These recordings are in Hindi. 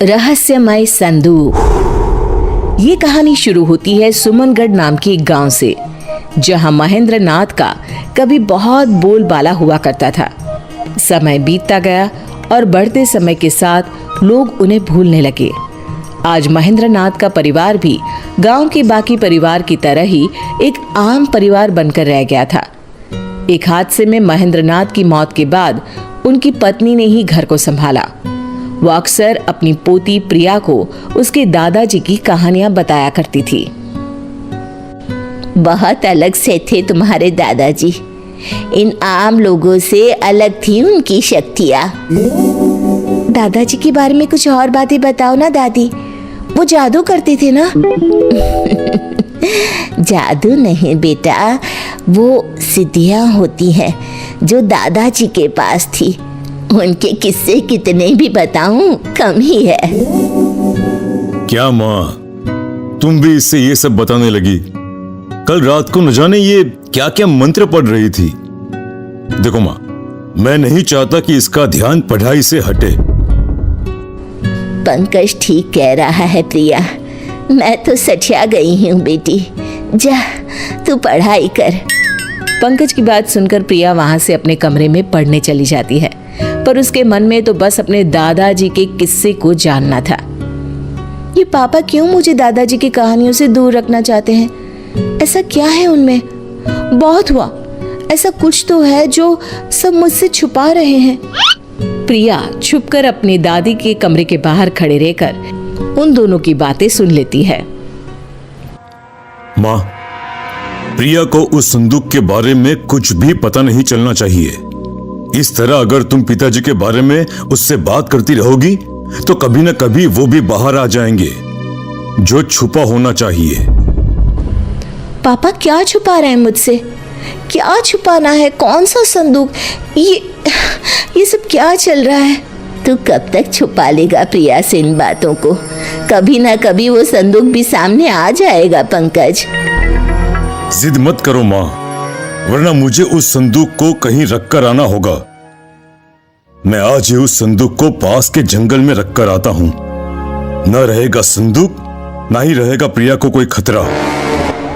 रहस्यमय संदूक। ये कहानी शुरू होती है सुमनगढ़ नाम के एक गांव से, जहां महेंद्र नाथ का कभी बहुत बोलबाला हुआ करता था। समय बीतता गया और बढ़ते समय के साथ लोग उन्हें भूलने लगे। आज महेंद्र नाथ का परिवार भी गांव के बाकी परिवार की तरह ही एक आम परिवार बनकर रह गया था। एक हादसे में महेंद्र नाथ की मौत के बाद उनकी पत्नी ने ही घर को संभाला। वो अक्सर अपनी पोती प्रिया को उसके दादाजी की कहानियां बताया करती थी। बहुत अलग से थे तुम्हारे दादाजी। इन आम लोगों से अलग थी उनकी शक्तियाँ। दादाजी के बारे में कुछ और बातें बताओ ना दादी, वो जादू करते थे ना? जादू नहीं बेटा, वो सिद्धियाँ होती हैं जो दादाजी के पास थी। उनके किस्से कितने भी बताऊं कम ही है। क्या माँ, तुम भी इससे ये सब बताने लगी? कल रात को न जाने ये क्या क्या मंत्र पढ़ रही थी। देखो माँ, मैं नहीं चाहता कि इसका ध्यान पढ़ाई से हटे। पंकज ठीक कह रहा है प्रिया, मैं तो सठिया गई हूँ बेटी। जा तू पढ़ाई कर। पंकज की बात सुनकर प्रिया वहां से अपने कमरे में पढ़ने चली जाती है, पर उसके मन में तो बस अपने दादाजी के किस्से को जानना था। ये पापा क्यों मुझे दादाजी की कहानियों से दूर रखना चाहते हैं? ऐसा क्या है उनमें? बहुत हुआ, ऐसा कुछ तो है जो सब मुझसे छुपा रहे हैं। प्रिया छुपकर अपनी दादी के कमरे के बाहर खड़े रहकर उन दोनों की बातें सुन लेती है। माँ, प्रिया को उस संदूक के बारे में कुछ भी पता नहीं चलना चाहिए। इस तरह अगर तुम पिताजी के बारे में उससे बात करती रहोगी तो कभी न कभी वो भी बाहर आ जाएंगे। जो छुपा होना चाहिए। पापा क्या छुपा रहे हैं मुझसे? क्या छुपाना है? कौन सा संदूक? ये सब क्या चल रहा है? तू कब तक छुपा लेगा प्रिया से इन बातों को? कभी ना कभी वो संदूक भी सामने आ जाएगा पंकज। जिद मत करो माँ, वरना मुझे उस संदूक को कहीं रखकर आना होगा। मैं आज ही उस संदूक को पास के जंगल में रखकर आता हूँ। न रहेगा संदूक, ना ही रहेगा प्रिया को कोई खतरा।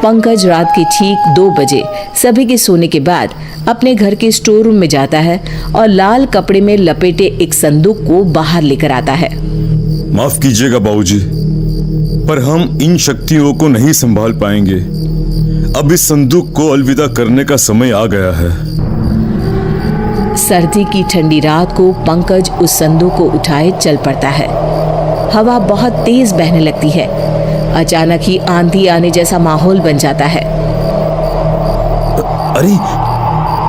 पंकज रात के ठीक 2 बजे सभी के सोने के बाद अपने घर के स्टोर रूम में जाता है और लाल कपड़े में लपेटे एक संदूक को बाहर लेकर आता है। माफ कीजिएगा बाबूजी, पर हम इन शक्तियों को नहीं संभाल पाएंगे। अब इस संदूक को अलविदा करने का समय आ गया है। सर्दी की ठंडी रात को पंकज उस संदूक को उठाए चल पड़ता है। हवा बहुत तेज बहने लगती है। अचानक ही आंधी आने जैसा माहौल बन जाता है। अरे,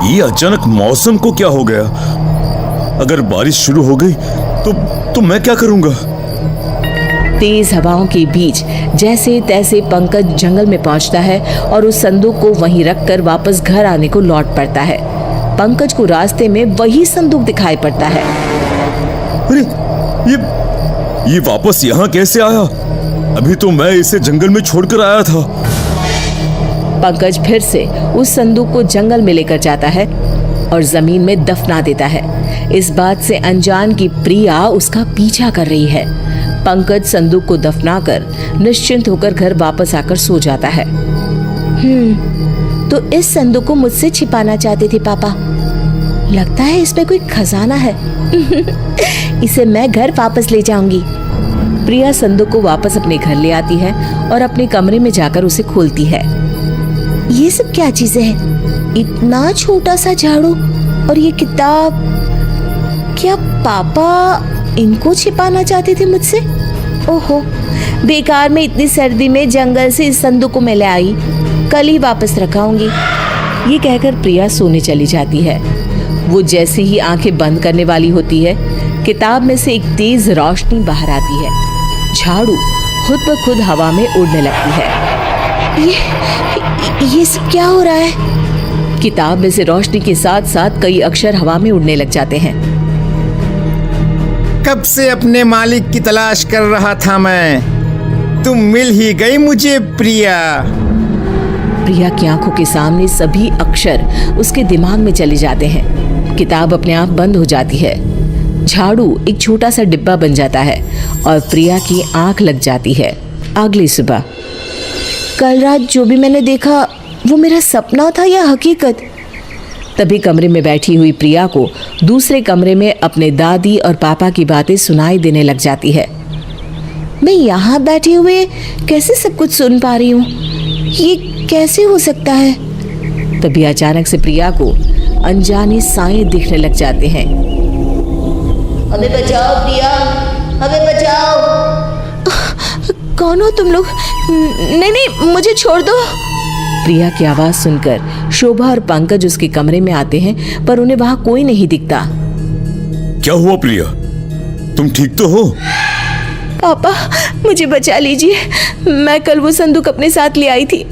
ये अचानक मौसम को क्या हो गया? अगर बारिश शुरू हो गई तो मैं क्या करूंगा? तेज हवाओं के बीच जैसे तैसे पंकज जंगल में पहुंचता है और उस संदूक को वहीं रखकर वापस घर आने को लौट पड़ता है। पंकज को रास्ते में वही संदूक दिखाई पड़ता है। अरे, ये वापस यहाँ कैसे आया? अभी तो मैं इसे जंगल में छोड़कर आया था। पंकज फिर से उस संदूक को जंगल में लेकर जाता है और जमीन में दफना देता है। इस बात से अनजान की प्रिया उसका पीछा कर रही है। पंकज संदूक को दफनाकर निश्चिंत होकर घर वापस आकर सो जाता है। तो इस संदूक को मुझसे छिपाना चाहते थे पापा। लगता है इसमें कोई खजाना है। इसे मैं घर वापस ले जाऊंगी। प्रिया संदूक को वापस अपने घर ले आती है और अपने कमरे में जाकर उसे खोलती है। ये सब क्या चीजें हैं? इतना छोटा सा झाड़ू और ये किताब। क्या पापा इनको छिपाना चाहते थे मुझसे? ओहो, बेकार में इतनी सर्दी में जंगल से इस संदूक को मैं ले आई। कल ही वापस रखाऊंगी। ये कहकर प्रिया सोने चली जाती है। वो जैसे ही आंखें बंद करने वाली होती है, किताब में से एक तेज रोशनी बाहर आती है। झाड़ू खुद ब खुद हवा में उड़ने लगती है। ये सब क्या हो रहा है? किताब में से रोशनी के साथ साथ कई अक्षर हवा में उड़ने लग जाते हैं। कब से अपने मालिक की तलाश कर रहा था मैं। तुम मिल ही गई मुझे प्रिया। प्रिया की आंखों के सामने सभी अक्षर उसके दिमाग में चले जाते हैं। किताब अपने आप बंद हो जाती है। झाड़ू एक छोटा सा डिब्बा बन जाता है और प्रिया की आंख लग जाती है। अगली सुबह। कल रात जो भी मैंने देखा वो मेरा सपना था या हकीकत? तभी कमरे में बैठी हुई प्रिया को दूसरे कमरे में अपने दादी और पापा की बातें सुनाई देने लग जाती है। मैं यहाँ बैठे हुए कैसे सब कुछ सुन पा रही हूँ? ये कैसे हो सकता है? तभी अचानक से प्रिया को अनजाने साए दिखने लग जाते हैं। हमें बचाओ प्रिया, हमें बचाओ। कौन हो तुम लोग? नहीं नहीं, मुझे छोड़ दो। प्रिया की आवाज सुनकर शोभा और पंकज उसके कमरे में आते हैं, पर उन्हें वहां कोई नहीं दिखता। क्या हुआ प्रिया, तुम ठीक तो हो? पापा मुझे बचा लीजिए, मैं कल वो संदूक अपने साथ ले आई थी।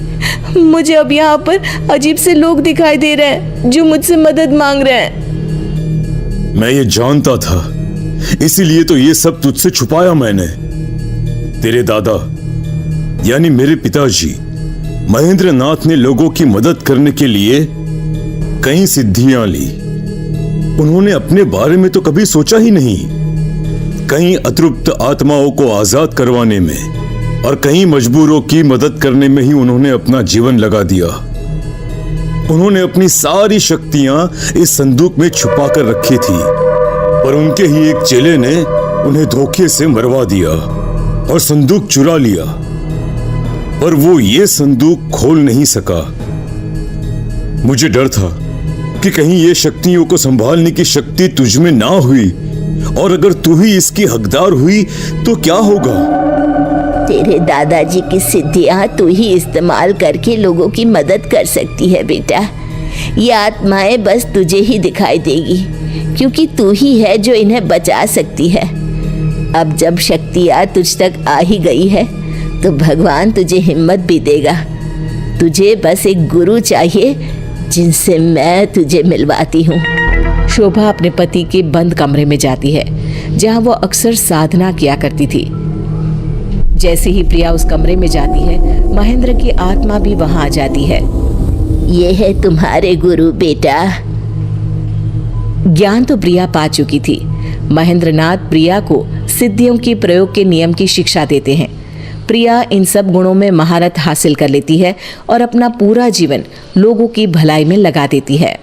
मुझे अब यहाँ पर अजीब से लोग दिखाई दे रहे हैं जो मुझसे मदद मांग रहे हैं। मैं ये जानता था, इसीलिए तो ये सब तुझसे छुपाया मैंने। तेरे दादा यानी मेरे पिताजी महेंद्र नाथ ने लोगों की मदद करने के लिए कई सिद्धियां ली। उन्होंने अपने बारे में तो कभी सोचा ही नहीं। कई अतृप्त आत्माओं को आजाद करवाने में और कई मजबूरों की मदद करने में ही उन्होंने अपना जीवन लगा दिया। उन्होंने अपनी सारी शक्तियां इस संदूक में छुपा कर रखी थी, पर उनके ही एक चेले ने उन्हें धोखे से मरवा दिया और संदूक चुरा लिया। पर वो ये संदूक खोल नहीं सका। मुझे डर था कि कहीं ये शक्तियों को संभालने की शक्ति तुझ में ना हुई, और अगर तू ही इसकी हकदार हुई तो क्या होगा? तेरे दादाजी की सिद्धियां तू ही इस्तेमाल करके लोगों की मदद कर सकती है बेटा। ये आत्माएं बस तुझे ही दिखाई देगी, क्योंकि तू ही है जो इन्हें बचा सकती है। अब जब शक्तियां तुझ तक आ ही गई है तो भगवान तुझे हिम्मत भी देगा। तुझे बस एक गुरु चाहिए जिनसे मैं तुझे मिलवाती हूँ। शोभा अपने पति के बंद कमरे में जाती है जहां वो अक्सर साधना किया करती थी। जैसे ही प्रिया उस कमरे में जाती है, महेंद्र की आत्मा भी वहां आ जाती है। ये है तुम्हारे गुरु बेटा। ज्ञान तो प्रिया पा चुकी थी। महेंद्र नाथ प्रिया को सिद्धियों के प्रयोग के नियम की शिक्षा देते हैं। प्रिया इन सब गुणों में महारत हासिल कर लेती है और अपना पूरा जीवन लोगों की भलाई में लगा देती है।